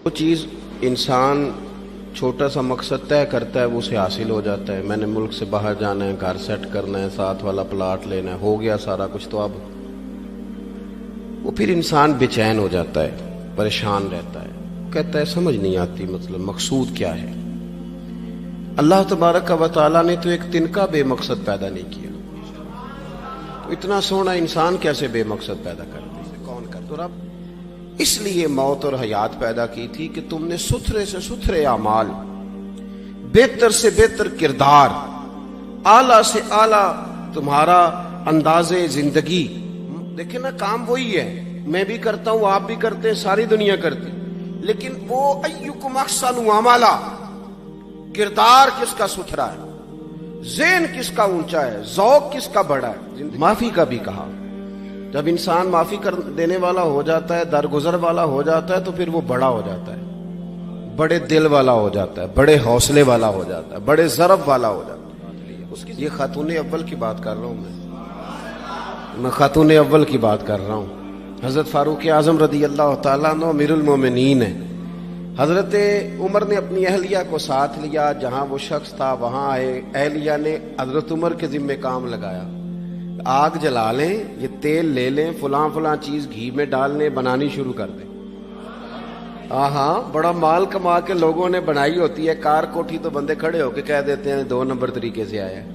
وہ چیز انسان چھوٹا سا مقصد طے کرتا ہے وہ اسے حاصل ہو جاتا ہے. میں نے ملک سے باہر جانا ہے, گھر سیٹ کرنا ہے, ساتھ والا پلاٹ لینا ہے, ہو گیا سارا کچھ. تو اب وہ پھر انسان بے چین ہو جاتا ہے, پریشان رہتا ہے, کہتا ہے سمجھ نہیں آتی مطلب مقصود کیا ہے. اللہ تبارک و تعالیٰ نے تو ایک تنکا بے مقصد پیدا نہیں کیا, تو اتنا سونا انسان کیسے بے مقصد پیدا کر دے؟ کون کر دو؟ رب اس لیے موت اور حیات پیدا کی تھی کہ تم نے ستھرے سے ستھرے اعمال, بہتر سے بہتر کردار, اعلیٰ سے اعلیٰ تمہارا انداز زندگی. دیکھیں نا, کام وہی ہے, میں بھی کرتا ہوں, آپ بھی کرتے ہیں, ساری دنیا کرتی, لیکن وہ ایکم احسن عملا, کردار کس کا ستھرا ہے, ذہن کس کا اونچا ہے, ذوق کس کا بڑا ہے. معافی کا بھی کہا, جب انسان معافی کر دینے والا ہو جاتا ہے, درگزر والا ہو جاتا ہے, تو پھر وہ بڑا ہو جاتا ہے, بڑے دل والا ہو جاتا ہے, بڑے حوصلے والا ہو جاتا ہے, بڑے ضرب والا ہو جاتا ہے. اس کی یہ خاتون اول کی بات کر رہا ہوں, میں خاتون اول کی بات کر رہا ہوں. حضرت فاروق اعظم رضی اللہ تعالیٰ عنہ امیر المومنین ہیں. حضرت عمر نے اپنی اہلیہ کو ساتھ لیا, جہاں وہ شخص تھا وہاں آئے. اہلیہ نے حضرت عمر کے ذمہ کام لگایا, آگ جلا لیں, یہ تیل لے لیں, فلاں فلاں چیز گھی میں ڈالنے, بنانی شروع کر دیں. ہاں, بڑا مال کما کے لوگوں نے بنائی ہوتی ہے, کار کوٹھی تو بندے کھڑے ہو کے کہہ دیتے ہیں 2 نمبر طریقے سے آیا ہے.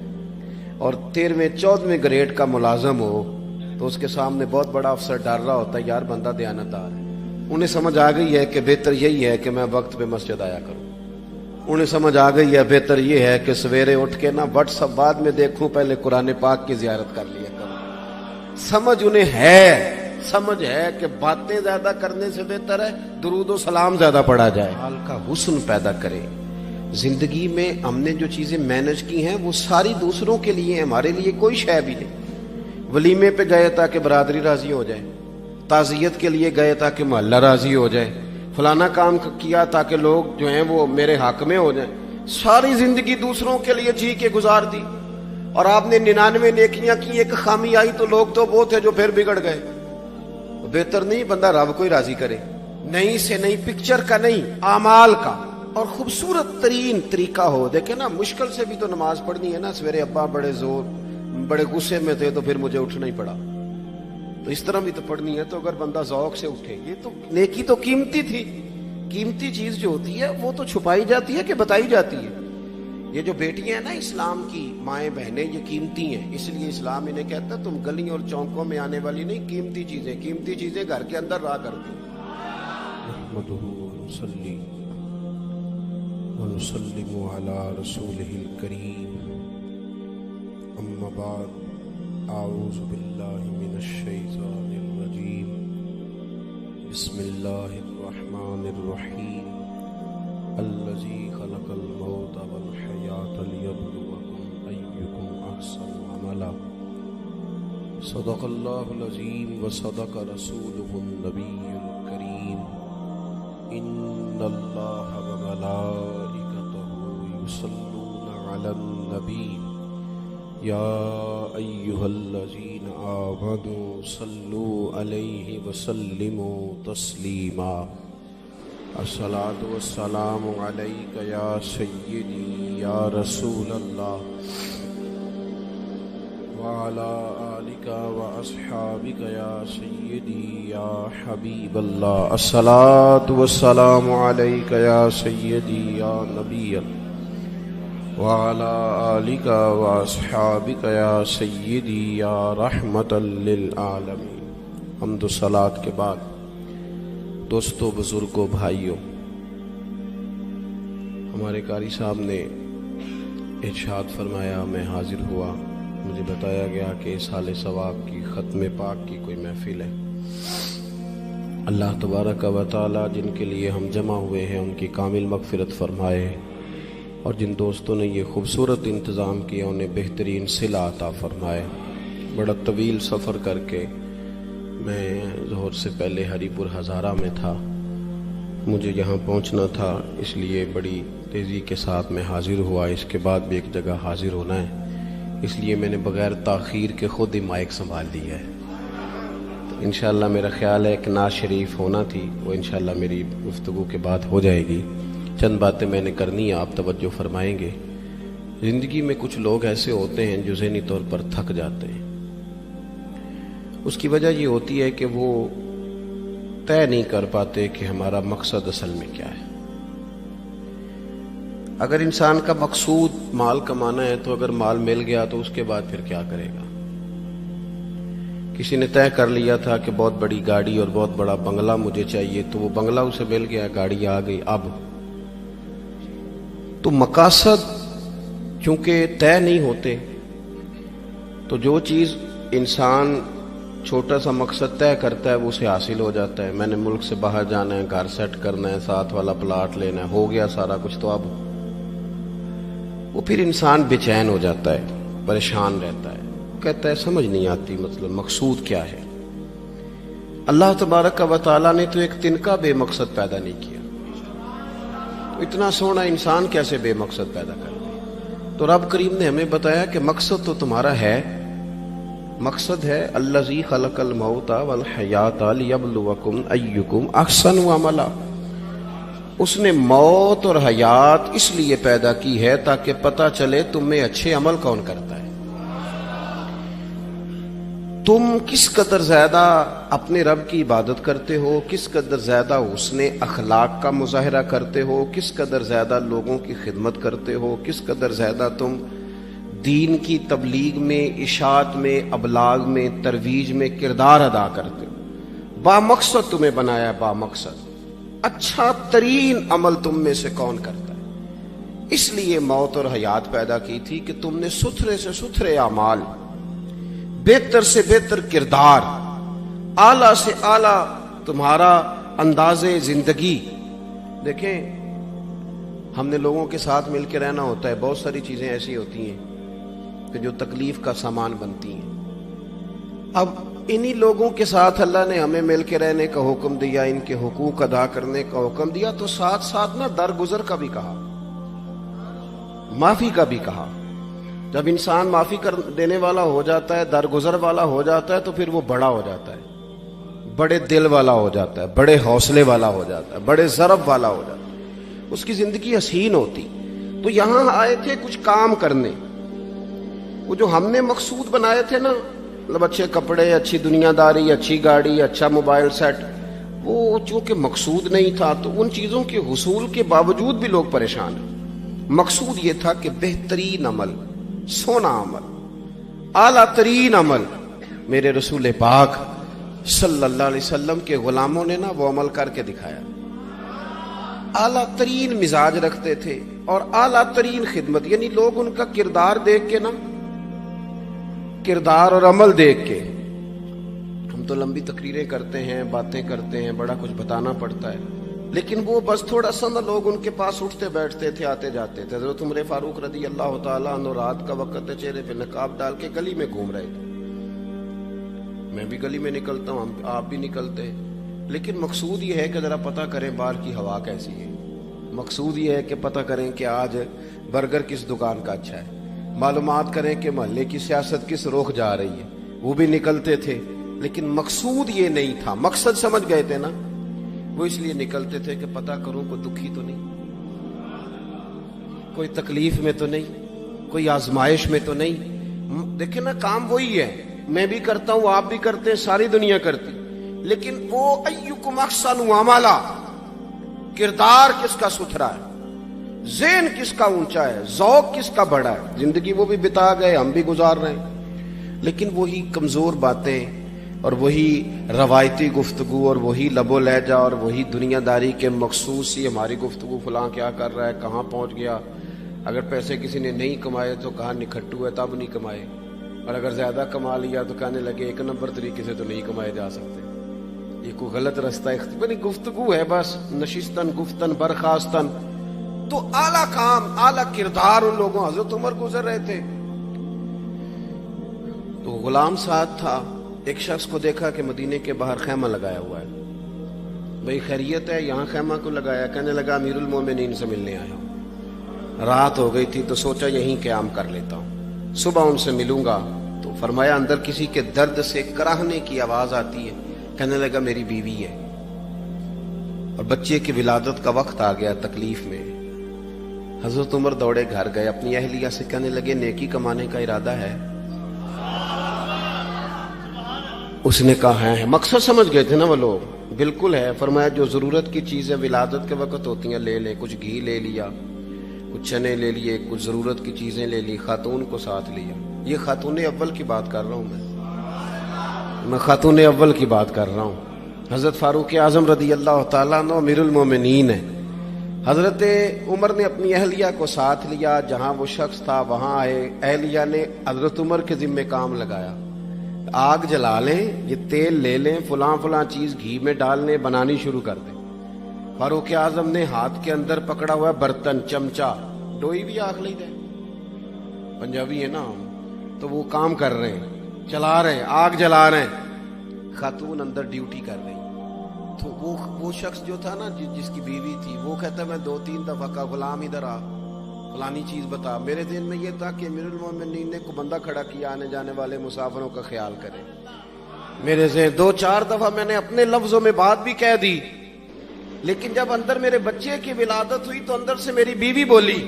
اور 13ویں 14ویں گریڈ کا ملازم ہو تو اس کے سامنے بہت بڑا افسر ڈر رہا ہوتا ہے, یار بندہ دیانتدار ہے. انہیں سمجھ آ گئی ہے کہ بہتر یہی ہے کہ میں وقت پہ مسجد آیا کروں. انہیں سمجھ آ گئی ہے بہتر یہ ہے کہ سویرے اٹھ کے نا واٹس ایپ بعد میں دیکھوں, پہلے قرآن پاک کی زیارت کر لیا کروں. سمجھ انہیں ہے, سمجھ ہے کہ باتیں زیادہ کرنے سے بہتر ہے درود و سلام زیادہ پڑھا جائے. حال کا حسن پیدا کرے. زندگی میں ہم نے جو چیزیں مینج کی ہیں وہ ساری دوسروں کے لیے, ہمارے لیے کوئی شے بھی نہیں. ولیمے پہ گئے تاکہ برادری راضی ہو جائے, تعزیت کے لیے گئے تاکہ محلہ راضی ہو جائے, فلانا کام کیا تاکہ لوگ جو ہیں وہ میرے حق میں ہو جائیں. ساری زندگی دوسروں کے لیے جی کے گزار دی, اور آپ نے 99 نیکیاں کی, ایک خامی آئی تو لوگ تو وہ تھے جو پھر بگڑ گئے. بہتر نہیں بندہ رب کو ہی راضی کرے, نہیں سے نہیں, پکچر کا نہیں, اعمال کا, اور خوبصورت ترین طریقہ ہو. دیکھیں نا, مشکل سے بھی تو نماز پڑھنی ہے نا. سویرے ابا بڑے غصے میں تھے تو پھر مجھے اٹھنا ہی پڑا, تو اس طرح بھی تو پڑھنی ہے. تو اگر بندہ ذوق سے اٹھے, یہ تو نیکی تو قیمتی تھی. قیمتی چیز جو ہوتی ہے وہ تو چھپائی جاتی ہے کہ بتائی جاتی ہے. یہ جو بیٹیاں ہیں نا اسلام کی, مائیں بہنیں, یہ قیمتی ہیں. اس لیے اسلام انہیں کہتا ہے تم گلیوں اور چوکوں میں آنے والی نہیں, قیمتی چیزیں, قیمتی چیزیں گھر کے اندر رہا کرتی. نحمدہ ونصلی ونسلم علی رسولہ الکریم, اما بعد, اعوذ باللہ من الشیطان الرجیم, بسم اللہ الرحمن الرحیم, الذی خلق الموت والحیاة لیبلوکم ایکم احسن عملا. صدق اللہ العظیم وصدق رسولہ النبی الکریم. ان اللہ وملائکتہ یصلون علی النبی یا ایہا الذین آمنوا صلوا علیہ وسلموا تسلیما. الصلاۃ والسلام علیک یا سیدی یا رسول اللہ, وعلی آلک واصحابک یا سیدی یا حبیب اللہ. الصلاۃ والسلام علیک یا سیدی یا نبی اللہ, وعلی آلک واصحابک یا سیدی یا رحمت للعالمین. حمد و صلوات کے بعد دوستو, بزرگوں, بھائیوں, ہمارے قاری صاحب نے ارشاد فرمایا, میں حاضر ہوا, مجھے بتایا گیا کہ سال ثواب کی ختم پاک کی کوئی محفل ہے. اللہ تبارک و تعالی جن کے لیے ہم جمع ہوئے ہیں ان کی کامل مغفرت فرمائے, اور جن دوستوں نے یہ خوبصورت انتظام کیا انہیں بہترین صلہ عطا فرمائے. بڑا طویل سفر کر کے میں ظہر سے پہلے ہری پور ہزارہ میں تھا, مجھے یہاں پہنچنا تھا, اس لیے بڑی تیزی کے ساتھ میں حاضر ہوا. اس کے بعد بھی ایک جگہ حاضر ہونا ہے, اس لیے میں نے بغیر تاخیر کے خود ہی مائک سنبھال لیا ہے. انشاءاللہ میرا خیال ہے کہ نعت شریف ہونا تھی، وہ انشاءاللہ میری گفتگو کے بعد ہو جائے گی۔ چند باتیں میں نے کرنی ہیں، آپ توجہ فرمائیں گے۔ زندگی میں کچھ لوگ ایسے ہوتے ہیں جو ذہنی طور پر تھک جاتے ہیں۔ اس کی وجہ یہ ہوتی ہے کہ وہ طے نہیں کر پاتے کہ ہمارا مقصد اصل میں کیا ہے۔ اگر انسان کا مقصود مال کمانا ہے تو اگر مال مل گیا تو اس کے بعد پھر کیا کرے گا؟ کسی نے طے کر لیا تھا کہ بہت بڑی گاڑی اور بہت بڑا بنگلہ مجھے چاہیے، تو وہ بنگلہ اسے مل گیا، گاڑی آ گئی۔ اب تو مقاصد چونکہ طے نہیں ہوتے، تو جو چیز انسان چھوٹا سا مقصد طے کرتا ہے وہ اسے حاصل ہو جاتا ہے۔ میں نے ملک سے باہر جانا ہے، گھر سیٹ کرنا ہے، ساتھ والا پلاٹ لینا ہے، ہو گیا سارا کچھ، تو اب وہ پھر انسان بے چین ہو جاتا ہے، پریشان رہتا ہے، کہتا ہے سمجھ نہیں آتی مطلب مقصود کیا ہے۔ اللہ تبارک و تعالیٰ نے تو ایک تنکا بے مقصد پیدا نہیں کیا، تو اتنا سونا انسان کیسے بے مقصد پیدا کر دے؟ تو رب کریم نے ہمیں بتایا کہ مقصد تو تمہارا ہے، مقصد ہے الذی خلق الموت والحیات لیبلوکم ایکم احسن عملا۔ اس نے موت اور حیات اس لیے پیدا کی ہے تاکہ پتہ چلے تم میں اچھے عمل کون کرتا ہے، تم کس قدر زیادہ اپنے رب کی عبادت کرتے ہو، کس قدر زیادہ حسن اخلاق کا مظاہرہ کرتے ہو، کس قدر زیادہ لوگوں کی خدمت کرتے ہو، کس قدر زیادہ تم دین کی تبلیغ میں، اشاعت میں، ابلاغ میں، ترویج میں کردار ادا کرتے ہو۔ با مقصد تمہیں بنایا ہے، با مقصد اچھا ترین عمل تم میں سے کون کرتا ہے؟ اس لیے موت اور حیات پیدا کی تھی کہ تم نے ستھرے سے ستھرے اعمال، بہتر سے بہتر کردار، اعلیٰ سے اعلیٰ تمہارا انداز زندگی۔ دیکھیں ہم نے لوگوں کے ساتھ مل کے رہنا ہوتا ہے، بہت ساری چیزیں ایسی ہوتی ہیں کہ جو تکلیف کا سامان بنتی ہیں۔ اب انہی لوگوں کے ساتھ اللہ نے ہمیں مل کے رہنے کا حکم دیا، ان کے حقوق ادا کرنے کا حکم دیا، تو ساتھ ساتھ نہ درگزر کا بھی کہا، معافی کا بھی کہا۔ جب انسان معافی کر دینے والا ہو جاتا ہے، درگزر والا ہو جاتا ہے، تو پھر وہ بڑا ہو جاتا ہے، بڑے دل والا ہو جاتا ہے، بڑے حوصلے والا ہو جاتا ہے، بڑے ضرب والا ہو جاتا ہے، اس کی زندگی حسین ہوتی۔ تو یہاں آئے تھے کچھ کام کرنے، وہ جو ہم نے مقصود بنائے تھے نا، مطلب اچھے کپڑے، اچھی دنیا داری، اچھی گاڑی، اچھا موبائل سیٹ، وہ چونکہ مقصود نہیں تھا تو ان چیزوں کے حصول کے باوجود بھی لوگ پریشان ہیں۔ مقصود یہ تھا کہ بہترین عمل، سونا عمل، اعلیٰ ترین عمل میرے رسول پاک صلی اللہ علیہ وسلم کے غلاموں نے نا وہ عمل کر کے دکھایا۔ اعلیٰ ترین مزاج رکھتے تھے اور اعلیٰ ترین خدمت، یعنی لوگ ان کا کردار دیکھ کے نا، کردار اور عمل دیکھ کے، ہم تو لمبی تقریریں کرتے ہیں، باتیں کرتے ہیں، بڑا کچھ بتانا پڑتا ہے، لیکن وہ بس تھوڑا سا نا لوگ ان کے پاس اٹھتے بیٹھتے تھے، آتے جاتے تھے۔ حضرت عمر فاروق رضی اللہ تعالیٰ عنہ رات کا وقت ہے، چہرے پہ نقاب ڈال کے گلی میں گھوم رہے تھے۔ میں بھی گلی میں نکلتا ہوں، آپ بھی نکلتے ہیں، لیکن مقصود یہ ہے کہ ذرا پتہ کریں باہر کی ہوا کیسی ہے، مقصود یہ ہے کہ پتہ کریں کہ آج برگر کس دکان کا اچھا ہے، معلومات کریں کہ محلے کی سیاست کس رخ جا رہی ہے۔ وہ بھی نکلتے تھے، لیکن مقصود یہ نہیں تھا۔ مقصد سمجھ گئے تھے نا، وہ اس لیے نکلتے تھے کہ پتہ کروں کوئی دکھی تو نہیں، کوئی تکلیف میں تو نہیں، کوئی آزمائش میں تو نہیں۔ دیکھیں نا، کام وہی ہے، میں بھی کرتا ہوں، آپ بھی کرتے ہیں، ساری دنیا کرتی، لیکن وہ ایکم احسن عملا، کردار کس کا ستھرا ہے، ذہن کس کا اونچا ہے، ذوق کس کا بڑا ہے۔ زندگی وہ بھی بتا گئے، ہم بھی گزار رہے ہیں، لیکن وہی کمزور باتیں اور وہی روایتی گفتگو اور وہی لب و لہجہ اور وہی دنیا داری کے مخصوص ہی ہماری گفتگو، فلاں کیا کر رہا ہے، کہاں پہنچ گیا، اگر پیسے کسی نے نہیں کمائے تو کہاں نکھٹو ہے تب نہیں کمائے، اور اگر زیادہ کما لیا تو کہنے لگے ایک نمبر طریقے سے تو نہیں کمائے جا سکتے، یہ کوئی غلط رستہ اختیار گفتگو ہے، بس نشستن گفتن برخاستن۔ تو اعلیٰ کام، اعلیٰ کردار ان لوگوں، حضرت عمر گزر رہے تھے، تو غلام ساتھ تھا، ایک شخص کو دیکھا کہ مدینے کے باہر خیمہ لگایا ہوا ہے، بھئی خیریت ہے، یہاں خیمہ کو لگایا؟ کہنے لگا امیر المومنین سے ملنے آیا ہوں، رات ہو گئی تھی تو سوچا یہیں قیام کر لیتا ہوں، صبح ان سے ملوں گا۔ تو فرمایا اندر کسی کے درد سے کراہنے کی آواز آتی ہے. کہنے لگا میری بیوی ہے اور بچے کی ولادت کا وقت آ گیا, تکلیف میں. حضرت عمر دوڑے گھر گئے, اپنی اہلیہ سے کہنے لگے نیکی کمانے کا ارادہ ہے؟ اس نے کہا ہے. مقصد سمجھ گئے تھے نا وہ لوگ, بالکل ہے. فرمایا جو ضرورت کی چیزیں ولادت کے وقت ہوتی ہیں لے لیں. کچھ گھی لے لیا, کچھ چنے لے لیے, کچھ ضرورت کی چیزیں لے لی, خاتون کو ساتھ لیا. یہ خاتون اول کی بات کر رہا ہوں میں خاتون اول کی بات کر رہا ہوں. حضرت فاروق اعظم رضی اللہ تعالیٰ عنہ امیر المومنین ہیں. حضرت عمر نے اپنی اہلیہ کو ساتھ لیا, جہاں وہ شخص تھا وہاں آئے. اہلیہ نے حضرت عمر کے ذمہ کام لگایا, آگ جلا لیں, یہ تیل لے لیں, فلاں فلاں چیز گھی میں ڈال لیں, بنانی شروع کر دیں. فاروق اعظم نے ہاتھ کے اندر پکڑا ہوا برتن, چمچہ, ڈوئی بھی آخ لی جائے, پنجابی ہے نا, تو وہ کام کر رہے ہیں, چلا رہے ہیں, آگ جلا رہے ہیں. خاتون اندر ڈیوٹی کر رہی. تو وہ شخص جو تھا نا جس کی بیوی تھی, وہ کہتا میں 2-3 دفعہ کا غلام ادھر آ, فلانی چیز بتا. میرے ذہن میں یہ تھا کہ امیر المومنین نے کو بندہ کھڑا کیا آنے جانے والے مسافروں کا خیال کرے. میرے ذہن 2-4 دفعہ میں نے اپنے لفظوں میں بات بھی کہہ دی, لیکن جب اندر میرے بچے کی ولادت ہوئی تو اندر سے میری بیوی بولی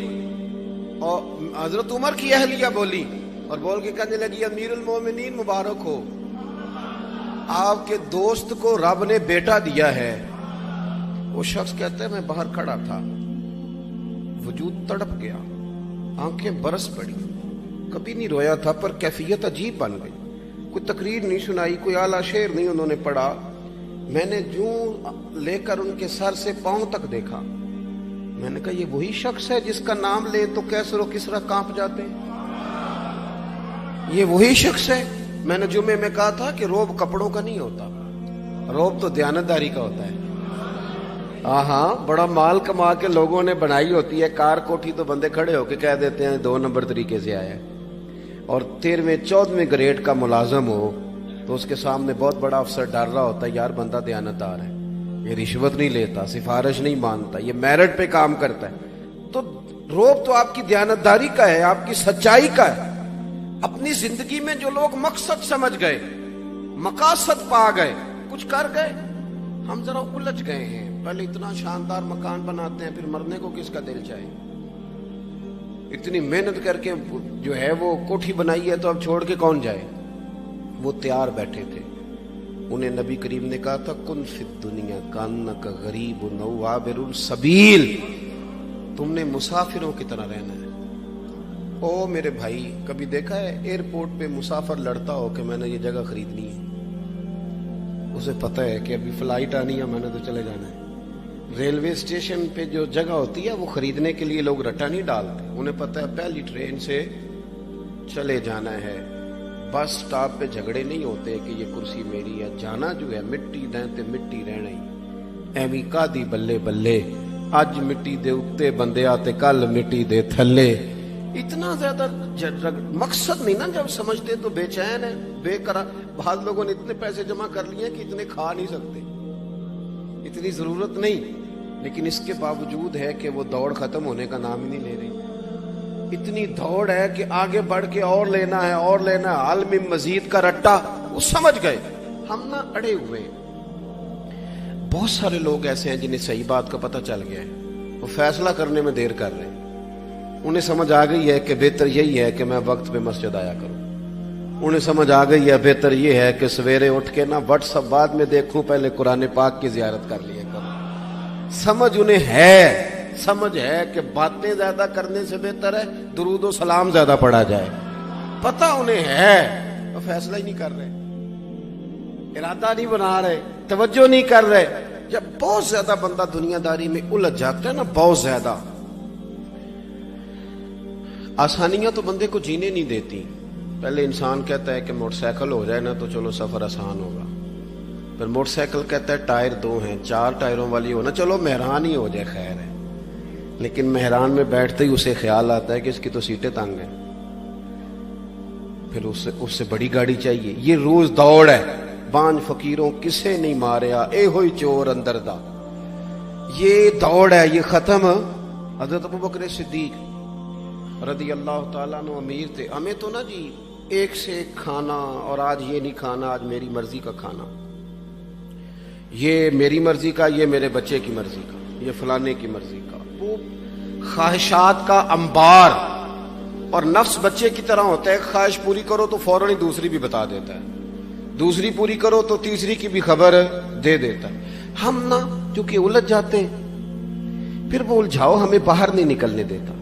اور حضرت عمر کی اہلیہ بولی اور بول کے کہنے لگی امیر المومنین مبارک ہو, آپ کے دوست کو رب نے بیٹا دیا ہے. وہ شخص کہتا ہے میں باہر کھڑا تھا, وجود تڑپ گیا, آنکھیں برس پڑی, کبھی نہیں رویا تھا پر کیفیت عجیب بن گئی. کوئی تقریر نہیں سنائی, کوئی اعلیٰ شعر نہیں انہوں نے پڑھا. میں نے جوں لے کر ان کے سر سے پاؤں تک دیکھا. میں نے کہا یہ وہی شخص ہے جس کا نام لے تو کیسر و کسرا کانپ جاتے ہیں, یہ وہی شخص ہے. میں نے جمعے میں کہا تھا کہ روب کپڑوں کا نہیں ہوتا, روب تو دیانتداری کا ہوتا ہے. ہاں, بڑا مال کما کے لوگوں نے بنائی ہوتی ہے کار کوٹھی, تو بندے کھڑے ہو کے کہہ دیتے ہیں 2 نمبر طریقے سے آیا ہے. اور 13ویں-14ویں گریڈ کا ملازم ہو تو اس کے سامنے بہت بڑا افسر ڈر رہا ہوتا ہے, یار بندہ دیانتدار ہے, یہ رشوت نہیں لیتا, سفارش نہیں مانتا, یہ میرٹ پہ کام کرتا ہے. تو روب تو آپ کی دیانتداری کا ہے, آپ کی سچائی کا ہے. اپنی زندگی میں جو لوگ مقصد سمجھ گئے, مقاصد پا گئے, کچھ کر گئے, ہم ذرا الجھ گئے ہیں. پہلے اتنا شاندار مکان بناتے ہیں, پھر مرنے کو کس کا دل چاہے. اتنی محنت کر کے جو ہے وہ کوٹھی بنائی ہے, تو اب چھوڑ کے کون جائے. وہ تیار بیٹھے تھے. انہیں نبی کریم نے کہا تھا کن فی الدنیا کانک غریب او عابر السبیل, تم نے مسافروں کی طرح رہنا ہے. او میرے بھائی, کبھی دیکھا ہے ایئرپورٹ پہ مسافر لڑتا ہو کہ میں نے یہ جگہ خریدنی ہے؟ اسے پتہ ہے کہ ابھی فلائٹ آنی ہے, میں نے تو چلے جانا ہے. ریلوے اسٹیشن پہ جو جگہ ہوتی ہے وہ خریدنے کے لیے لوگ رٹا نہیں ڈالتے, انہیں پتہ ہے پہلی ٹرین سے چلے جانا ہے. بس سٹاپ پہ جھگڑے نہیں ہوتے کہ یہ کرسی میری ہے, جانا جو ہے مٹی دیں تے مٹی رہنا ہی. ایویں کادی بلے بلے, اج مٹی دے اتے بندے آتے کل مٹی دے تھلے. اتنا زیادہ مقصد نہیں نا, جب سمجھتے تو بے چین ہے, بے قرار. بعض لوگوں نے اتنے پیسے جمع کر لیے کہ اتنے کھا نہیں سکتے, اتنی ضرورت نہیں, لیکن اس کے باوجود ہے کہ وہ دوڑ ختم ہونے کا نام ہی نہیں لے رہی. اتنی دوڑ ہے کہ آگے بڑھ کے اور لینا ہے, اور لینا ہے, عالم مزید کا رٹا. وہ سمجھ گئے, ہم نہ اڑے ہوئے. بہت سارے لوگ ایسے ہیں جنہیں صحیح بات کا پتہ چل گیا ہے, وہ فیصلہ کرنے میں دیر کر رہے ہیں. انہیں سمجھ آ گئی ہے کہ بہتر یہی ہے کہ میں وقت پہ مسجد آیا کروں. انہیں سمجھ آ گئی ہے بہتر یہ ہے کہ سویرے اٹھ کے نہ واٹس ایپ بعد میں دیکھوں, پہلے قرآن پاک کی زیارت کر لیا کروں. سمجھ انہیں ہے, سمجھ ہے کہ باتیں زیادہ کرنے سے بہتر ہے درود و سلام زیادہ پڑھا جائے. پتہ انہیں ہے, وہ فیصلہ ہی نہیں کر رہے, ارادہ نہیں بنا رہے, توجہ نہیں کر رہے. جب بہت زیادہ بندہ دنیا داری میں الجھ جاتا ہے نا, بہت زیادہ, آسانیاں تو بندے کو جینے نہیں دیتی. پہلے انسان کہتا ہے کہ موٹر سائیکل ہو جائے نا تو چلو سفر آسان ہوگا. پھر موٹر سائیکل کہتا ہے ٹائر 2 ہیں, 4 ٹائروں والی ہونا, چلو مہران ہی ہو جائے خیر ہے. لیکن مہران میں بیٹھتے ہی اسے خیال آتا ہے کہ اس کی تو سیٹیں تنگ ہیں, پھر اس سے بڑی گاڑی چاہیے. یہ روز دوڑ ہے. بانج فقیروں کسے نہیں ماریا, اے ہوئی چور اندر دا. یہ دوڑ ہے, یہ ختم. حضرت ابوبکر صدیق رضی اللہ تعالیٰ عنہ امیر تھے. ہمیں تو نا جی ایک سے ایک کھانا، اور آج یہ نہیں کھانا، آج میری مرضی کا کھانا، یہ میری مرضی کا، یہ میرے بچے کی مرضی کا، یہ فلانے کی مرضی کا، وہ خواہشات کا انبار. اور نفس بچے کی طرح ہوتا ہے، خواہش پوری کرو تو فوراً ہی دوسری بھی بتا دیتا ہے، دوسری پوری کرو تو تیسری کی بھی خبر دے دیتا ہے. ہم نا کیونکہ الجھ جاتے ہیں، پھر وہ الجھاؤ ہمیں باہر نہیں نکلنے دیتا.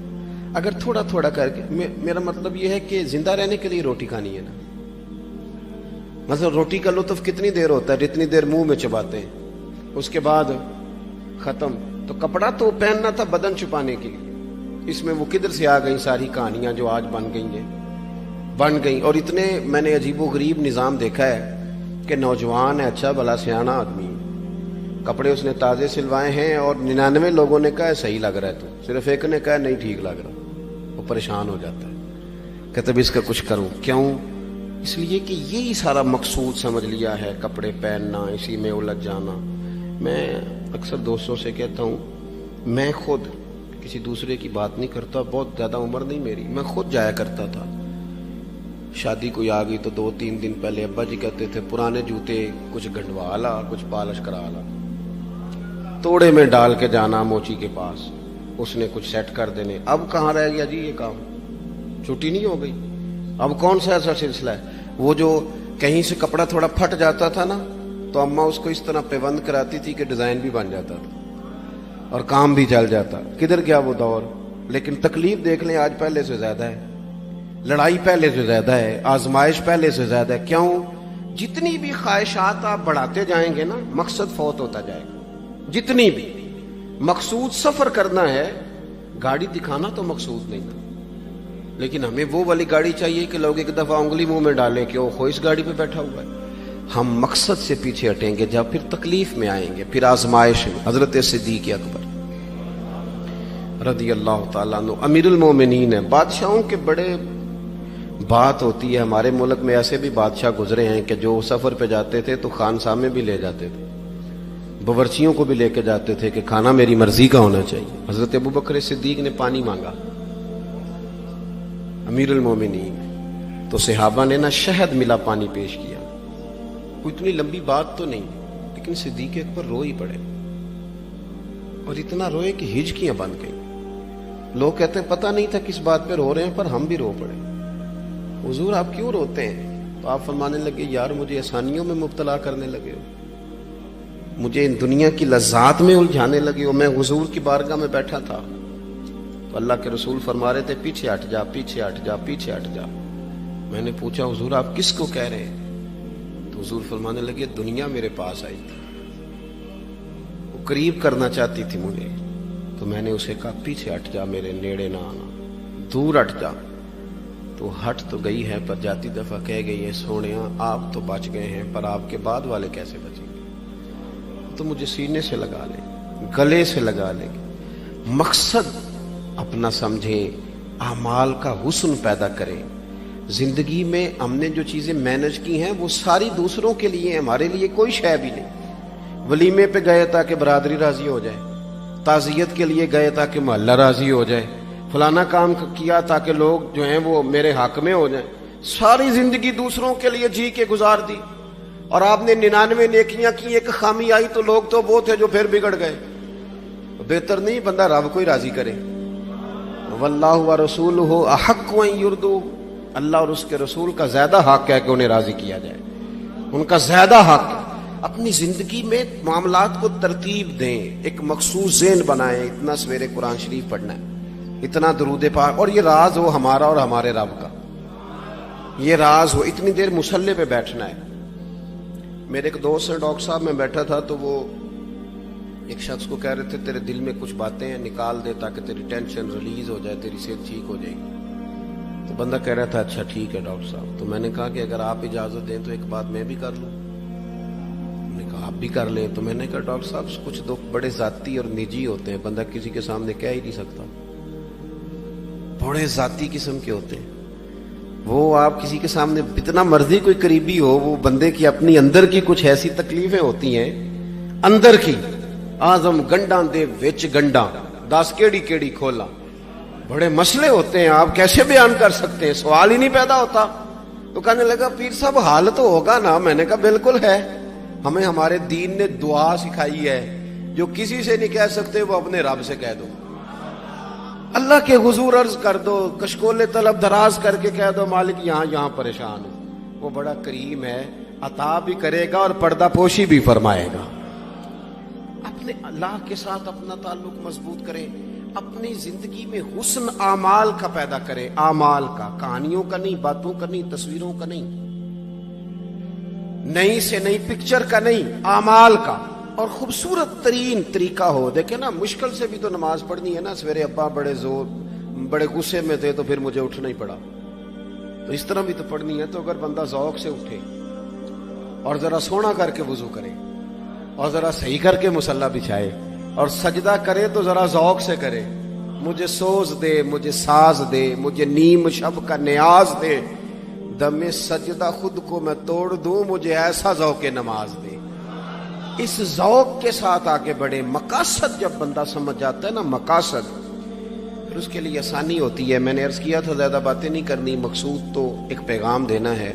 اگر تھوڑا تھوڑا کر کے، میرا مطلب یہ ہے کہ زندہ رہنے کے لیے روٹی کھانی ہے نا. مثلا روٹی کا لطف کتنی دیر ہوتا ہے؟ جتنی دیر منہ میں چباتے ہیں، اس کے بعد ختم. تو کپڑا تو پہننا تھا بدن چھپانے کے لیے، اس میں وہ کدھر سے آ گئی ساری کہانیاں جو آج بن گئیں. اور اتنے میں نے عجیب و غریب نظام دیکھا ہے کہ نوجوان ہے، اچھا بھلا سیانا آدمی، کپڑے اس نے تازے سلوائے ہیں، اور 99 لوگوں نے کہا ہے صحیح لگ رہا ہے، تو صرف ایک نے کہا نہیں ٹھیک لگ رہا. وہ پریشان ہو جاتا ہے، کہتے اب اس کا کچھ کروں. کیوں؟ اس لیے کہ یہی سارا مقصود سمجھ لیا ہے، کپڑے پہننا، اسی میں الجھ جانا. میں اکثر دوستوں سے کہتا ہوں، میں خود کسی دوسرے کی بات نہیں کرتا، بہت زیادہ عمر نہیں میری، میں خود جایا کرتا تھا. شادی کوئی آ گئی تو 2-3 دن پہلے ابا جی کہتے تھے پرانے جوتے کچھ گنڈوا لا، کچھ پالش کرا لا، توڑے میں ڈال کے جانا موچی کے پاس، اس نے کچھ سیٹ کر دینے. اب کہاں رہ گیا جی یہ کام؟ چھٹی نہیں ہو گئی. اب کون سا ایسا سلسلہ ہے؟ وہ جو کہیں سے کپڑا تھوڑا پھٹ جاتا تھا نا، تو اماں اس کو اس طرح پیوند کراتی تھی کہ ڈیزائن بھی بن جاتا تھا اور کام بھی چل جاتا. کدھر گیا وہ دور؟ لیکن تکلیف دیکھ لیں، آج پہلے سے زیادہ ہے، لڑائی پہلے سے زیادہ ہے، آزمائش پہلے سے زیادہ ہے. کیوں؟ جتنی بھی خواہشات آپ بڑھاتے جائیں گے نا، مقصد فوت ہوتا جائے گا. جتنی بھی مقصود سفر کرنا ہے، گاڑی دکھانا تو مقصود نہیں تھا، لیکن ہمیں وہ والی گاڑی چاہیے کہ لوگ ایک دفعہ انگلی منہ میں ڈالیں کہ وہ اس گاڑی پہ بیٹھا ہوا ہے. ہم مقصد سے پیچھے ہٹیں گے جب پھر تکلیف میں آئیں گے، پھر آزمائش میں. حضرت صدیق اکبر رضی اللہ تعالیٰ عنہ امیر المومنین ہے. بادشاہوں کے بڑے بات ہوتی ہے. ہمارے ملک میں ایسے بھی بادشاہ گزرے ہیں کہ جو سفر پہ جاتے تھے تو خانسامے میں بھی لے جاتے تھے، باورچیوں کو بھی لے کے جاتے تھے کہ کھانا میری مرضی کا ہونا چاہیے. حضرت ابوبکر صدیق نے پانی مانگا، امیر المومنین، تو صحابہ نے نا شہد ملا پانی پیش کیا. کوئی اتنی لمبی بات تو نہیں، لیکن صدیق اکبر رو ہی پڑے، اور اتنا روئے کہ ہچکیاں بن گئیں. لوگ کہتے ہیں پتہ نہیں تھا کس بات پہ رو رہے ہیں، پر ہم بھی رو پڑے. حضور آپ کیوں روتے ہیں؟ تو آپ فرمانے لگے یار مجھے آسانیوں میں مبتلا کرنے لگے ہو، مجھے ان دنیا کی لذات میں الجھانے لگے ہو. میں حضور کی بارگاہ میں بیٹھا تھا تو اللہ کے رسول فرما رہے تھے پیچھے ہٹ جا، پیچھے ہٹ جا، پیچھے ہٹ جا. میں نے پوچھا حضور آپ کس کو کہہ رہے ہیں؟ تو حضور فرمانے لگے دنیا میرے پاس آئی تھی، وہ قریب کرنا چاہتی تھی مجھے، تو میں نے اسے کہا پیچھے ہٹ جا، میرے نیڑے نہ آنا، دور ہٹ جا. تو ہٹ تو گئی ہے، پر جاتی دفعہ کہہ گئی ہے سونیاں آپ تو بچ گئے ہیں، پر آپ کے بعد والے کیسے بچیں گے؟ تو مجھے سینے سے لگا لے، گلے سے لگا لے. مقصد اپنا سمجھیں، اعمال کا حسن پیدا کریں. زندگی میں ہم نے جو چیزیں مینج کی ہیں وہ ساری دوسروں کے لیے، ہمارے لیے کوئی شے بھی نہیں. ولیمے پہ گئے تاکہ برادری راضی ہو جائے، تعزیت کے لیے گئے تاکہ محلہ راضی ہو جائے، فلانا کام کیا تاکہ لوگ جو ہیں وہ میرے حق میں ہو جائیں. ساری زندگی دوسروں کے لیے جی کے گزار دی، اور آپ نے 99 نیکیاں کی، ایک خامی آئی تو لوگ تو وہ تھے جو پھر بگڑ گئے. بہتر نہیں بندہ رب کو ہی راضی کرے. واللہ ورسولہ احق ان یرضوا، اللہ اور اس کے رسول کا زیادہ حق ہے کہ انہیں راضی کیا جائے، ان کا زیادہ حق ہے. اپنی زندگی میں معاملات کو ترتیب دیں، ایک مخصوص ذہن بنائیں. اتنا سویرے قرآن شریف پڑھنا ہے، اتنا درود پاک، اور یہ راز ہو ہمارا اور ہمارے رب کا، یہ راز ہو. اتنی دیر مصلی پہ بیٹھنا ہے. میرے ایک دوست ہیں ڈاکٹر صاحب، میں بیٹھا تھا تو وہ ایک شخص کو کہہ رہے تھے تیرے دل میں کچھ باتیں ہیں نکال دے تاکہ تیری ٹینشن ریلیز ہو جائے، تیری صحت ٹھیک ہو جائے گی. تو بندہ کہہ رہا تھا اچھا ٹھیک ہے ڈاکٹر صاحب. تو میں نے کہا کہ اگر آپ اجازت دیں تو ایک بات میں بھی کر لوں. انہوں نے کہا آپ بھی کر لیں. تو میں نے کہا ڈاکٹر صاحب کچھ دکھ بڑے ذاتی اور نجی ہوتے ہیں، بندہ کسی کے سامنے کہہ ہی نہیں سکتا، بڑے ذاتی قسم کے ہوتے ہیں. وہ آپ کسی کے سامنے اتنا مرضی کوئی قریبی ہو، وہ بندے کی اپنی اندر کی کچھ ایسی تکلیفیں ہوتی ہیں اندر کی. آزم گنڈاں دے وچ گنڈاں 10 کیڑی کیڑی کھولا، بڑے مسئلے ہوتے ہیں. آپ کیسے بیان کر سکتے ہیں؟ سوال ہی نہیں پیدا ہوتا. تو کہنے لگا پیر صاحب حال تو ہوگا نا. میں نے کہا بالکل ہے. ہمیں ہمارے دین نے دعا سکھائی ہے, جو کسی سے نہیں کہہ سکتے وہ اپنے رب سے کہہ دو. اللہ کے حضور عرض کر دو, کشکول طلب دراز کر کے کہہ دو مالک یہاں یہاں پریشان ہوں. وہ بڑا کریم ہے, عطا بھی کرے گا اور پردہ پوشی بھی فرمائے گا. اپنے اللہ کے ساتھ اپنا تعلق مضبوط کریں. اپنی زندگی میں حسن اعمال کا پیدا کریں. اعمال کا, کہانیوں کا نہیں, باتوں کا نہیں, تصویروں کا نہیں, نئی سے نئی پکچر کا نہیں, اعمال کا. اور خوبصورت ترین طریقہ ہو. دیکھیں نا, مشکل سے بھی تو نماز پڑھنی ہے نا. سویرے ابا بڑے غصے میں تھے تو پھر مجھے اٹھنا ہی پڑا, تو اس طرح بھی تو پڑھنی ہے. تو اگر بندہ ذوق سے اٹھے اور ذرا سونا کر کے وضو کرے اور ذرا صحیح کر کے مصلی بچھائے اور سجدہ کرے تو ذرا ذوق سے کرے. مجھے سوز دے, مجھے ساز دے, مجھے نیم شب کا نیاز دے, دم سجدہ خود کو میں توڑ دوں, مجھے ایسا ذوق نماز دے. اس ذوق کے ساتھ آگے بڑھے. مقاصد جب بندہ سمجھ جاتا ہے نا, مقاصد, پھر اس کے لیے آسانی ہوتی ہے. میں نے عرض کیا تھا زیادہ باتیں نہیں کرنی, مقصود تو ایک پیغام دینا ہے.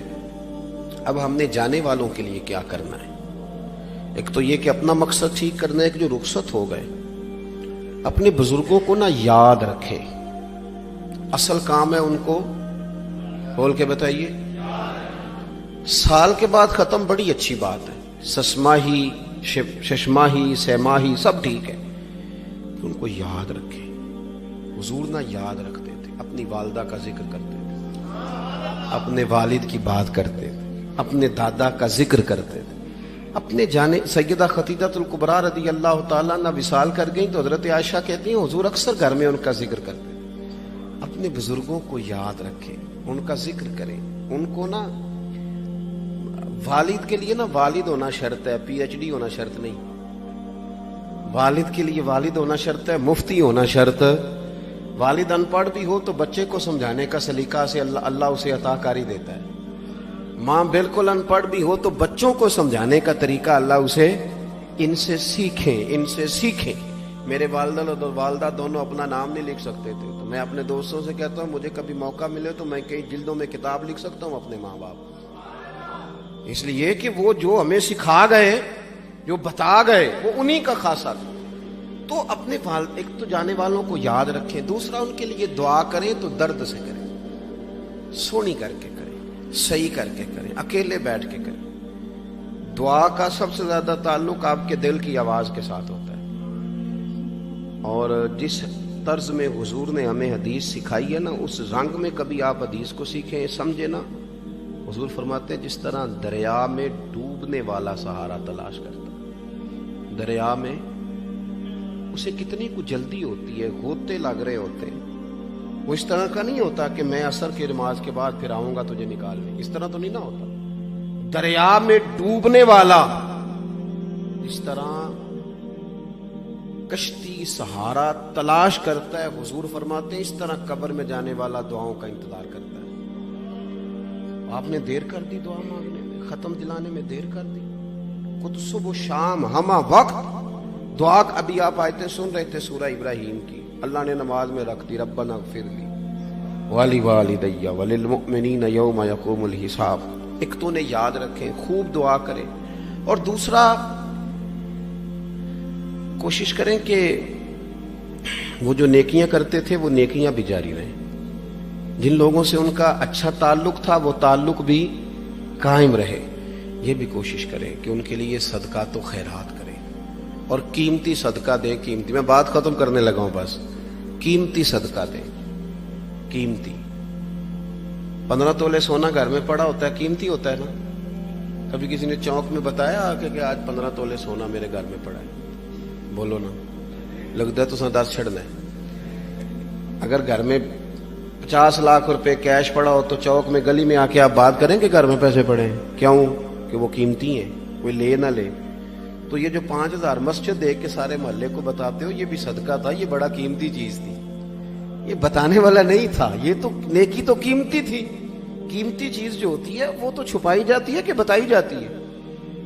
اب ہم نے جانے والوں کے لیے کیا کرنا ہے؟ ایک تو یہ کہ اپنا مقصد ٹھیک کرنا ہے کہ جو رخصت ہو گئے اپنے بزرگوں کو نا یاد رکھے. اصل کام ہے ان کو بول کے بتائیے. سال کے بعد ختم, بڑی اچھی بات ہے. سسماہی, ششماہی, سیماہی سب ٹھیک ہے, ان کو یاد رکھے. حضور نہ یاد رکھتے تھے, اپنی والدہ کا ذکر کرتے تھے, اپنے والد کی بات کرتے تھے, اپنے دادا کا ذکر کرتے تھے. اپنے جانے سیدہ خدیجہ الکبریٰ رضی اللہ تعالیٰ عنہ وصال کر گئیں تو حضرت عائشہ کہتی ہیں حضور اکثر گھر میں ان کا ذکر کرتے. اپنے بزرگوں کو یاد رکھیں, ان کا ذکر کریں. ان کو نا, والد کے لیے نا والد ہونا شرط ہے, پی ایچ ڈی ہونا شرط نہیں. والد کے لیے والد ہونا شرط ہے, مفتی ہونا شرط. والد ان پڑھ بھی ہو تو بچے کو سمجھانے کا سلیقہ سے اللہ اسے عطا کاری دیتا ہے. ماں بالکل ان پڑھ بھی ہو تو بچوں کو سمجھانے کا طریقہ اللہ اسے ان سے سیکھیں. میرے والدہ اور والدہ دونوں اپنا نام نہیں لکھ سکتے تھے, تو میں اپنے دوستوں سے کہتا ہوں مجھے کبھی موقع ملے تو میں کئی جلدوں میں کتاب لکھ سکتا ہوں اپنے ماں باپ. اس لیے کہ وہ جو ہمیں سکھا گئے, جو بتا گئے, وہ انہی کا خاصہ تھا. تو اپنے ایک تو جانے والوں کو یاد رکھیں. دوسرا, ان کے لیے دعا کریں تو درد سے کریں, سونی کر کے کریں, صحیح کر کے کریں, اکیلے بیٹھ کے کریں. دعا کا سب سے زیادہ تعلق آپ کے دل کی آواز کے ساتھ ہوتا ہے. اور جس طرز میں حضور نے ہمیں حدیث سکھائی ہے نا, اس رنگ میں کبھی آپ حدیث کو سیکھیں, سمجھے نا. حضور فرماتے ہیں جس طرح دریا میں ڈوبنے والا سہارا تلاش کرتا, دریا میں اسے کتنی کو جلدی ہوتی ہے, غوطے لگ رہے ہوتے ہیں. وہ اس طرح کا نہیں ہوتا کہ میں عصر کی نماز کے بعد پھر آؤں گا تجھے نکالنے, اس طرح تو نہیں نہ ہوتا. دریا میں ڈوبنے والا اس طرح کشتی سہارا تلاش کرتا ہے. حضور فرماتے ہیں اس طرح قبر میں جانے والا دعاؤں کا انتظار کرتا ہے. آپ نے دیر کر دی دعا مانگنے میں, ختم دلانے میں دیر کر دی. خود صبح و شام ہمہ وقت دعا. ابھی آپ آیتیں سن رہے تھے سورہ ابراہیم کی, اللہ نے نماز میں رکھ دی, ربنا اغفر لی ولی وللمؤمنین یوم یقوم الحساب. ایک تو نے یاد رکھیں, خوب دعا کریں. اور دوسرا, کوشش کریں کہ وہ جو نیکیاں کرتے تھے وہ نیکیاں بھی جاری رہیں. جن لوگوں سے ان کا اچھا تعلق تھا وہ تعلق بھی قائم رہے. یہ بھی کوشش کریں کہ ان کے لیے صدقات و خیرات کریں, اور قیمتی صدقہ دیں. قیمتی, میں بات ختم کرنے لگا ہوں بس. قیمتی صدقہ دیں, قیمتی. 15 تولے سونا گھر میں پڑا ہوتا ہے, قیمتی ہوتا ہے نا. کبھی کسی نے چوک میں بتایا کہ آج 15 تولے سونا میرے گھر میں پڑا ہے؟ بولو نا, لگتا ہے تو 10 چھڑنا ہے. اگر گھر میں 50 لاکھ روپے کیش پڑا ہو تو چوک میں گلی میں آ کے آپ بات کریں کہ گھر میں پیسے پڑے ہیں, کیوں؟ کہ وہ قیمتی ہیں, کوئی لے نہ لے. تو یہ جو 5000 مسجد دیکھ کے سارے محلے کو بتاتے ہو, یہ بھی صدقہ تھا, یہ بڑا قیمتی چیز تھی. یہ بتانے والا نہیں تھا, یہ تو نیکی تو قیمتی تھی. قیمتی چیز جو ہوتی ہے وہ تو چھپائی جاتی ہے کہ بتائی جاتی ہے.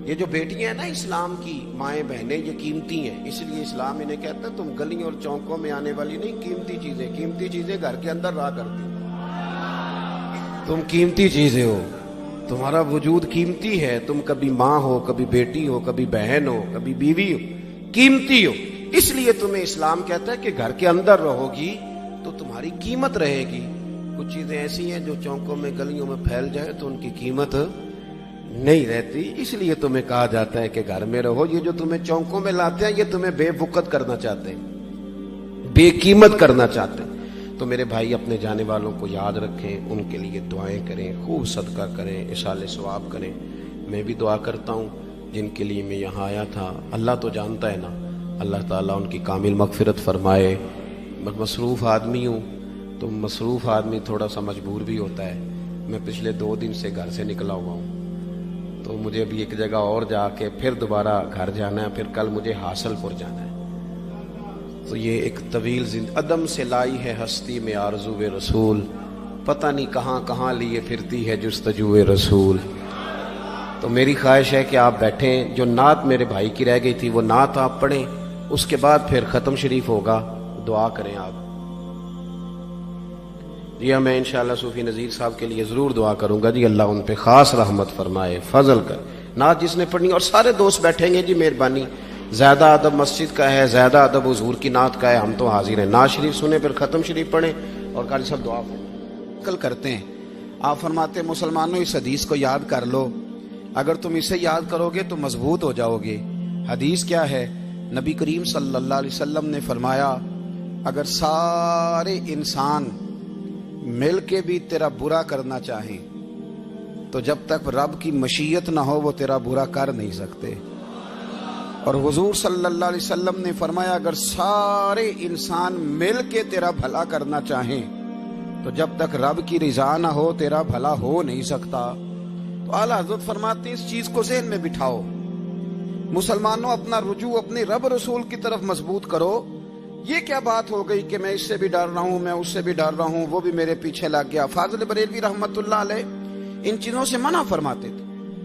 یہ جو بیٹیاں ہیں نا اسلام کی, مائیں بہنیں, یہ قیمتی ہیں. اس لیے اسلام انہیں کہتا ہے تم گلیوں اور چوکوں میں آنے والی نہیں, قیمتی چیزیں. قیمتی چیزیں گھر کے اندر رہا کرتی, تم قیمتی چیزیں ہو. تمہارا وجود قیمتی ہے. تم کبھی ماں ہو, کبھی بیٹی ہو, کبھی بہن ہو, کبھی بیوی ہو, قیمتی ہو. اس لیے تمہیں اسلام کہتا ہے کہ گھر کے اندر رہو گی تو تمہاری قیمت رہے گی. کچھ چیزیں ایسی ہیں جو چوکوں میں گلیوں میں پھیل جائے تو ان کی قیمت نہیں رہتی. اس لیے تمہیں کہا جاتا ہے کہ گھر میں رہو. یہ جو تمہیں چوکوں میں لاتے ہیں یہ تمہیں بے وقت کرنا چاہتے ہیں, بے قیمت کرنا چاہتے ہیں. تو میرے بھائی اپنے جانے والوں کو یاد رکھیں, ان کے لیے دعائیں کریں, خوب صدقہ کریں, اصالِ ثواب کریں. میں بھی دعا کرتا ہوں جن کے لیے میں یہاں آیا تھا. اللہ تو جانتا ہے نا, اللہ تعالیٰ ان کی کامل مغفرت فرمائے. میں مصروف آدمی ہوں تو مصروف آدمی تھوڑا سا مجبور بھی ہوتا ہے. میں پچھلے 2 دن سے گھر سے نکلا ہوا ہوں تو مجھے ابھی ایک جگہ اور جا کے پھر دوبارہ گھر جانا ہے, پھر کل مجھے حاصل پور جانا ہے. تو یہ ایک طویل عدم سے لائی ہے ہستی میں آرزو رسول, پتہ نہیں کہاں کہاں لیے پھرتی ہے جستجو رسول. تو میری خواہش ہے کہ آپ بیٹھیں. جو نعت میرے بھائی کی رہ گئی تھی وہ نعت آپ پڑھیں, اس کے بعد پھر ختم شریف ہوگا. دعا کریں آپ. جی ہاں, میں انشاءاللہ صوفی نذیر صاحب کے لیے ضرور دعا کروں گا. جی اللہ ان پہ خاص رحمت فرمائے, فضل کر. نعت جس نے پڑھنی, اور سارے دوست بیٹھیں گے, جی مہربانی. زیادہ ادب مسجد کا ہے, زیادہ ادب حضور کی نعت کا ہے. ہم تو حاضر ہیں. نعت شریف سنیں, پھر ختم شریف پڑھیں, اور قاری صاحب دعا کل کرتے ہیں. آپ فرماتے ہیں مسلمانوں اس حدیث کو یاد کر لو, اگر تم اسے یاد کرو گے تو مضبوط ہو جاؤ گے. حدیث کیا ہے؟ نبی کریم صلی اللہ علیہ وسلم نے فرمایا, اگر سارے انسان مل کے بھی تیرا برا کرنا چاہیں تو جب تک رب کی مشیت نہ ہو وہ تیرا برا کر نہیں سکتے. اور حضور صلی اللہ علیہ وسلم نے فرمایا, اگر سارے انسان مل کے تیرا بھلا کرنا چاہیں تو جب تک رب کی رضا نہ ہو تیرا بھلا ہو نہیں سکتا. تو اعلیٰ حضرت فرماتے ہیں اس چیز کو ذہن میں بٹھاؤ. مسلمانوں اپنا رجوع اپنے رب رسول کی طرف مضبوط کرو. یہ کیا بات ہو گئی کہ میں اس سے بھی ڈر رہا ہوں, میں اس سے بھی ڈر رہا ہوں, وہ بھی میرے پیچھے لگ گیا. فاضل بریلوی رحمت اللہ علیہ ان چیزوں سے منع فرماتے تھے.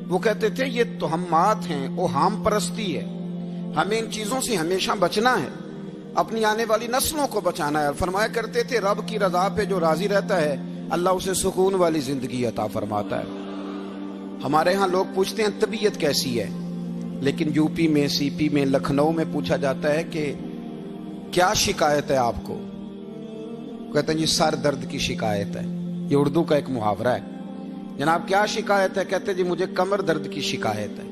وہ کہتے تھے یہ توہمات ہیں, اوہام پرستی ہے, ہمیں ان چیزوں سے ہمیشہ بچنا ہے, اپنی آنے والی نسلوں کو بچانا ہے. اور فرمایا کرتے تھے رب کی رضا پہ جو راضی رہتا ہے اللہ اسے سکون والی زندگی عطا فرماتا ہے. ہمارے ہاں لوگ پوچھتے ہیں طبیعت کیسی ہے, لیکن یو پی میں, سی پی میں, لکھنؤ میں پوچھا جاتا ہے کہ کیا شکایت ہے آپ کو؟ کہتے ہیں جی سر درد کی شکایت ہے. یہ اردو کا ایک محاورہ ہے. جناب کیا شکایت ہے؟ کہتے ہیں جی مجھے کمر درد کی شکایت ہے.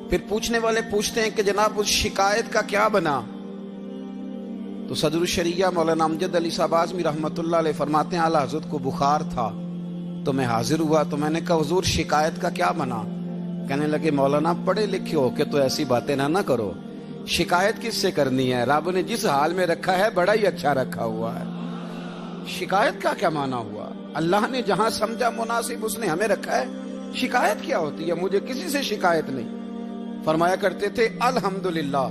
پھر پوچھنے والے پوچھتے ہیں کہ جناب اس شکایت کا کیا بنا؟ تو صدر الشریعہ مولانا امجد علی صاحب اعظمی رحمت اللہ علیہ فرماتے ہیں اعلیٰ حضرت کو بخار تھا تو میں حاضر ہوا, تو میں نے کہا حضور شکایت کا کیا بنا؟ کہنے لگے مولانا پڑھے لکھے ہو کے تو ایسی باتیں نہ کرو, شکایت کس سے کرنی ہے؟ رب نے جس حال میں رکھا ہے بڑا ہی اچھا رکھا ہوا ہے. شکایت کا کیا معنی ہوا؟ اللہ نے جہاں سمجھا مناسب اس نے ہمیں رکھا ہے. شکایت کیا ہوتی ہے؟ مجھے کسی سے شکایت نہیں. فرمایا کرتے تھے الحمدللہ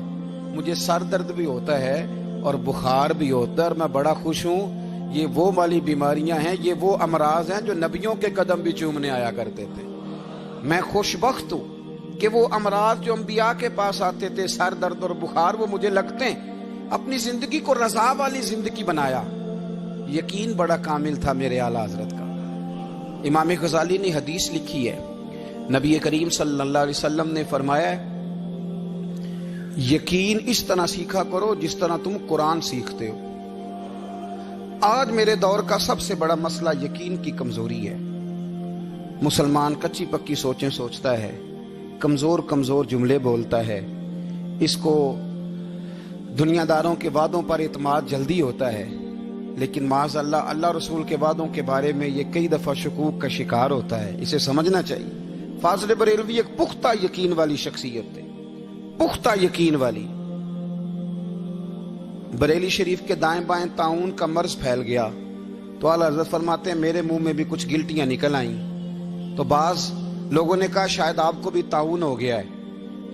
مجھے سر درد بھی ہوتا ہے اور بخار بھی ہوتا ہے اور میں بڑا خوش ہوں. یہ وہ والی بیماریاں ہیں, یہ وہ امراض ہیں جو نبیوں کے قدم بھی چومنے آیا کرتے تھے. میں خوش بخت ہوں کہ وہ امراض جو انبیاء کے پاس آتے تھے, سر درد اور بخار, وہ مجھے لگتے ہیں. اپنی زندگی کو رضا والی زندگی بنایا. یقین بڑا کامل تھا میرے اعلیٰ حضرت کا. امام غزالی نے حدیث لکھی ہے, نبی کریم صلی اللہ علیہ وسلم نے فرمایا ہے یقین اس طرح سیکھا کرو جس طرح تم قرآن سیکھتے ہو. آج میرے دور کا سب سے بڑا مسئلہ یقین کی کمزوری ہے. مسلمان کچی پکی سوچیں سوچتا ہے, کمزور کمزور جملے بولتا ہے, اس کو دنیا داروں کے وعدوں پر اعتماد جلدی ہوتا ہے, لیکن معاذ اللہ اللہ رسول کے وعدوں کے بارے میں یہ کئی دفعہ شکوک کا شکار ہوتا ہے. اسے سمجھنا چاہیے. فاضل بریلوی ایک پختہ یقین والی شخصیت تھے, پختہ یقین والی. بریلی شریف کے دائیں بائیں طاعون کا مرض پھیل گیا تو اعلیٰ حضرت فرماتے ہیں میرے منہ میں بھی کچھ گلٹیاں نکل آئیں. تو بعض لوگوں نے کہا شاید آپ کو بھی طاعون ہو گیا ہے.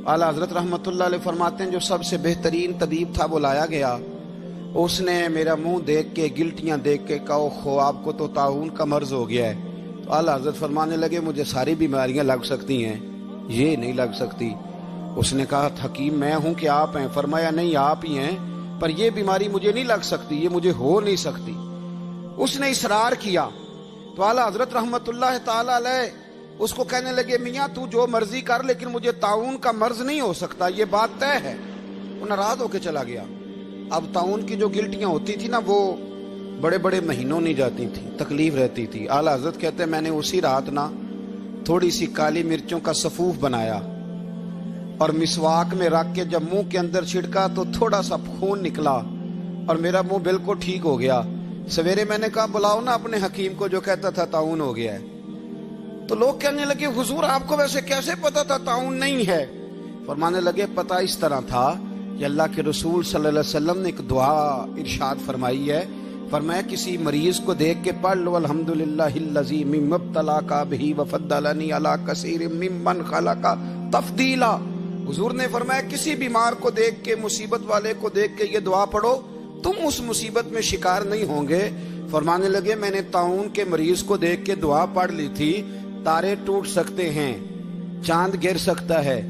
اعلیٰ حضرت رحمت اللہ علیہ فرماتے ہیں جو سب سے بہترین طبیب تھا وہ لایا گیا. اس نے میرا منہ دیکھ کے, گلٹیاں دیکھ کے کہا خو آپ کو تو طاعون کا مرض ہو گیا ہے. تو اعلیٰ حضرت فرمانے لگے مجھے ساری بیماریاں لگ سکتی ہیں, یہ نہیں لگ سکتی. اس نے کہا حکیم میں ہوں کہ آپ ہیں؟ فرمایا نہیں آپ ہی ہیں, پر یہ بیماری مجھے نہیں لگ سکتی, یہ مجھے ہو نہیں سکتی. اس نے اصرار کیا تو اعلیٰ حضرت رحمت اللہ تعالی علیہ اس کو کہنے لگے میاں تو جو مرضی کر لیکن مجھے طاعون کا مرض نہیں ہو سکتا، یہ بات طے ہے۔ وہ ناراض ہو کے چلا گیا۔ اب طاعون کی جو گلٹیاں ہوتی تھی نا وہ بڑے بڑے مہینوں نہیں جاتی تھی، تکلیف رہتی تھی۔ اعلیٰ حضرت کہتے ہیں میں نے اسی رات نا تھوڑی سی کالی مرچوں کا سفوف بنایا اور مسواک میں رکھ کے جب منہ کے اندر چھڑکا تو تھوڑا سا خون نکلا اور میرا منہ بالکل ٹھیک ہو گیا۔ سویرے میں نے کہا بلاؤ نا اپنے حکیم کو جو کہتا تھا طاعون ہو گیا ہے۔ تو لوگ کہنے لگے حضور آپ کو ویسے کیسے پتا تھا طاعون نہیں ہے؟ فرمانے لگے پتہ اس طرح تھا کہ اللہ کے رسول صلی اللہ علیہ وسلم نے ایک دعا ارشاد فرمائی ہے، فرمایا کسی مریض کو دیکھ کے پڑھ لو الحمدللہ الذی مما ابتلاک بہ وفضلنی علی کثیر ممن خلق تفضیلا۔ حضور نے فرمایا کسی بیمار کو دیکھ کے، مصیبت والے کو دیکھ کے یہ دعا پڑھو، تم اس مصیبت میں شکار نہیں ہوں گے۔ فرمانے لگے میں نے طاعون کے مریض کو دیکھ کے دعا پڑھ لی تھی، تارے ٹوٹ سکتے ہیں، چاند گر سکتا ہے،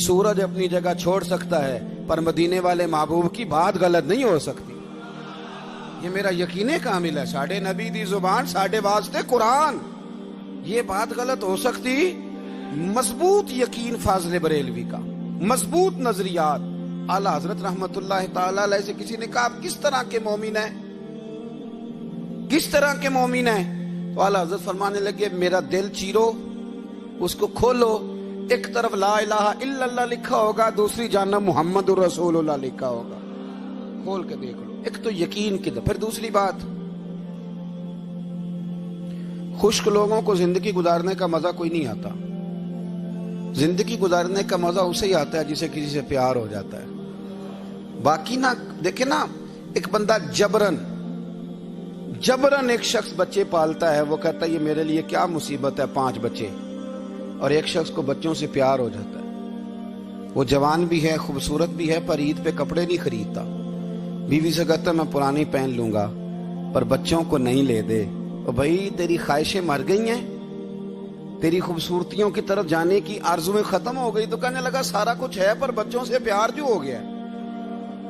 سورج اپنی جگہ چھوڑ سکتا ہے، پر مدینے والے محبوب کی بات غلط نہیں ہو سکتی۔ یہ میرا یقین کامل ہے، ساڈے نبی دی زبان ساڈے واسطے قرآن، یہ بات غلط ہو سکتی؟ مضبوط یقین فاضل بریلوی کا، مضبوط نظریات۔ اعلیٰ حضرت رحمت اللہ تعالی علیہ سے کسی نے کہا آپ کس طرح کے مومن ہیں، کس طرح کے مومن ہیں؟ تو اعلیٰ حضرت فرمانے لگے میرا دل چیرو، اس کو کھولو، ایک طرف لا الہ الا اللہ لکھا ہوگا، دوسری جانب محمد الرسول اللہ لکھا ہوگا، کھول کے دیکھ لو۔ ایک تو یقین کی پھر دوسری بات، خشک لوگوں کو زندگی گزارنے کا مزہ کوئی نہیں آتا، زندگی گزارنے کا مزہ اسے ہی آتا ہے جسے کسی سے پیار ہو جاتا ہے۔ باقی نہ دیکھیں نا، ایک بندہ جبرن ایک شخص بچے پالتا ہے، وہ کہتا ہے یہ میرے لیے کیا مصیبت ہے 5 بچے، اور ایک شخص کو بچوں سے پیار ہو جاتا ہے، وہ جوان بھی ہے، خوبصورت بھی ہے، پر عید پہ کپڑے نہیں خریدتا، بیوی سے کہتا ہے میں پرانی پہن لوں گا پر بچوں کو نہیں لے دے۔ اور بھائی تیری خواہشیں مر گئی ہیں، تیری خوبصورتیوں کی طرف جانے کی آرزویں ختم ہو گئی، تو کہنے لگا سارا کچھ ہے پر بچوں سے پیار جو ہو گیا۔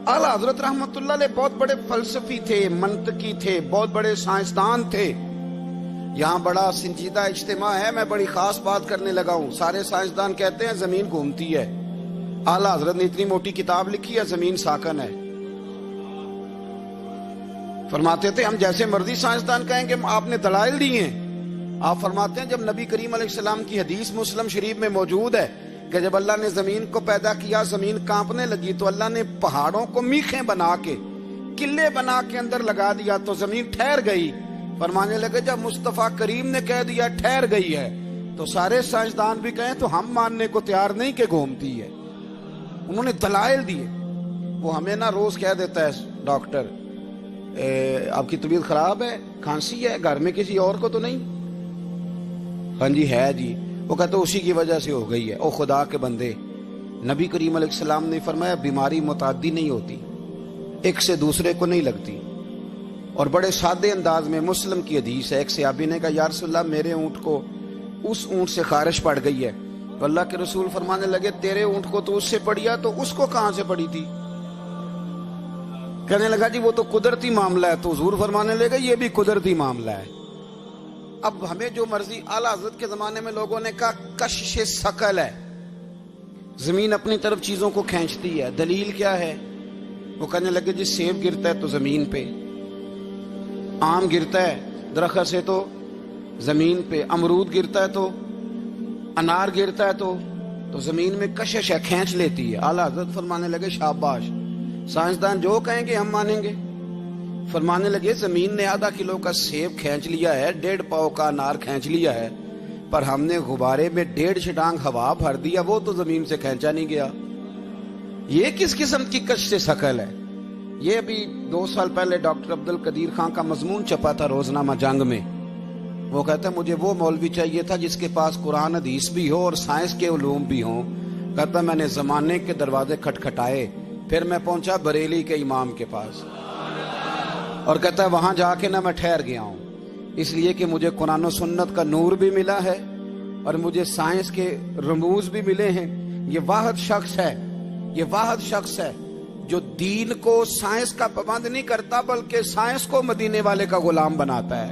اعلیٰ حضرت رحمت اللہ علیہ بہت بڑے فلسفی تھے، منطقی تھے، بہت بڑے سائنسدان تھے۔ یہاں بڑا سنجیدہ اجتماع ہے، میں بڑی خاص بات کرنے لگا ہوں۔ سارے سائنسدان کہتے ہیں زمین گھومتی ہے، اعلیٰ حضرت نے اتنی موٹی کتاب لکھی ہے زمین ساکن ہے۔ فرماتے تھے ہم جیسے مرضی سائنسدان کہیں گے آپ نے دلائل دی ہیں۔ آپ فرماتے ہیں جب نبی کریم علیہ السلام کی حدیث مسلم شریف میں موجود ہے کہ جب اللہ نے زمین کو پیدا کیا زمین کانپنے لگی تو اللہ نے پہاڑوں کو میخیں بنا کے، قلعے بنا کے اندر لگا دیا تو زمین ٹھہر گئی۔ فرمانے لگے جب مصطفیٰ کریم نے کہہ دیا ٹھہر گئی ہے تو سارے سائنسدان بھی کہیں تو ہم ماننے کو تیار نہیں کہ گھومتی ہے۔ انہوں نے دلائل دیے۔ وہ ہمیں نہ روز کہہ دیتا ہے ڈاکٹر آپ کی طبیعت خراب ہے، کھانسی ہے، گھر میں کسی اور کو تو نہیں؟ ہاں جی ہے جی، وہ کہتے اسی کی وجہ سے ہو گئی ہے۔ او خدا کے بندے، نبی کریم علیہ السلام نے فرمایا بیماری متعدی نہیں ہوتی، ایک سے دوسرے کو نہیں لگتی۔ اور بڑے سادے انداز میں مسلم کی حدیث ہے، ایک صحابی نے کہا یا رسول اللہ میرے اونٹ کو اس اونٹ سے خارش پڑ گئی ہے، تو اللہ کے رسول فرمانے لگے تیرے اونٹ کو تو اس سے پڑی ہے تو اس کو کہاں سے پڑی تھی؟ کہنے لگا جی وہ تو قدرتی معاملہ ہے، تو حضور فرمانے لگے یہ بھی قدرتی معاملہ ہے۔ اب ہمیں جو مرضی، اعلیٰ حضرت کے زمانے میں لوگوں نے کہا کشش ثقل ہے، زمین اپنی طرف چیزوں کو کھینچتی ہے۔ دلیل کیا ہے؟ وہ کہنے لگے جی سیب گرتا ہے تو زمین پہ، آم گرتا ہے درخت سے تو زمین پہ، امرود گرتا ہے تو، انار گرتا ہے تو زمین میں کشش ہے، کھینچ لیتی ہے۔ اعلیٰ حضرت فرمانے لگے شاباش، سائنسدان جو کہیں گے ہم مانیں گے۔ فرمانے لگے زمین نے آدھا کلو کا سیب کھینچ لیا ہے، 1.5 پاؤ کا انار کھینچ لیا ہے، پر ہم نے غبارے میں 1.5 چھٹانگ ہوا بھر دیا، وہ تو زمین سے کھینچا نہیں گیا۔ یہ کس قسم کی کش سے ثقل ہے؟ یہ ابھی 2 سال پہلے ڈاکٹر عبد القدیر خان کا مضمون چھپا تھا روزنامہ جنگ میں۔ وہ کہتا ہے مجھے وہ مولوی چاہیے تھا جس کے پاس قرآن حدیث بھی ہو اور سائنس کے علوم بھی ہوں۔ کہتا میں نے زمانے کے دروازے کھٹکھٹائے، پھر میں پہنچا بریلی کے امام کے پاس، اور کہتا ہے وہاں جا کے نہ میں ٹھہر گیا ہوں، اس لیے کہ مجھے قرآن و سنت کا نور بھی ملا ہے اور مجھے سائنس کے رموز بھی ملے ہیں۔ یہ واحد شخص ہے جو دین کو سائنس کا پابند نہیں کرتا بلکہ سائنس کو مدینے والے کا غلام بناتا ہے،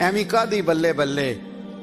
ਐਵੇਂ ਕਾਦੀ ਬੱਲੇ ਬੱਲੇ,